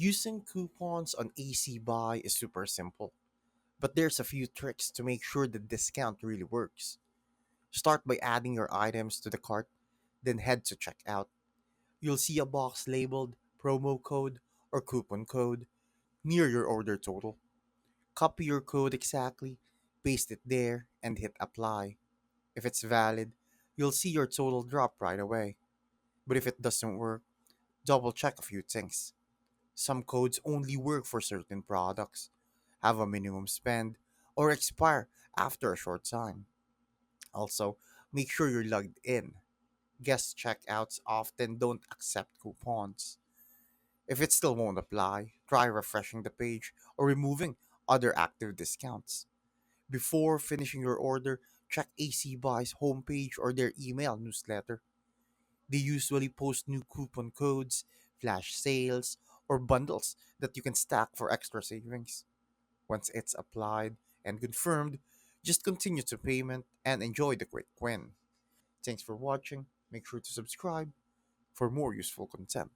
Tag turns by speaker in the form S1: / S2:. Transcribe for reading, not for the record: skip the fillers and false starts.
S1: Using coupons on ACBuy is super simple, but there's a few tricks to make sure the discount really works. Start by adding your items to the cart, then head to checkout. You'll see a box labeled promo code or coupon code near your order total. Copy your code exactly, paste it there, and hit apply. If it's valid, you'll see your total drop right away. But if it doesn't work, double check a few things. Some codes only work for certain products, have a minimum spend, or expire after a short time. Also, make sure you're logged in. Guest checkouts often don't accept coupons. If it still won't apply, try refreshing the page or removing other active discounts. Before finishing your order, check ACBuy's homepage or their email newsletter. They usually post new coupon codes, flash sales, or bundles that you can stack for extra savings. Once it's applied and confirmed, just continue to payment and enjoy the quick win. Thanks for watching. Make sure to subscribe for more useful content.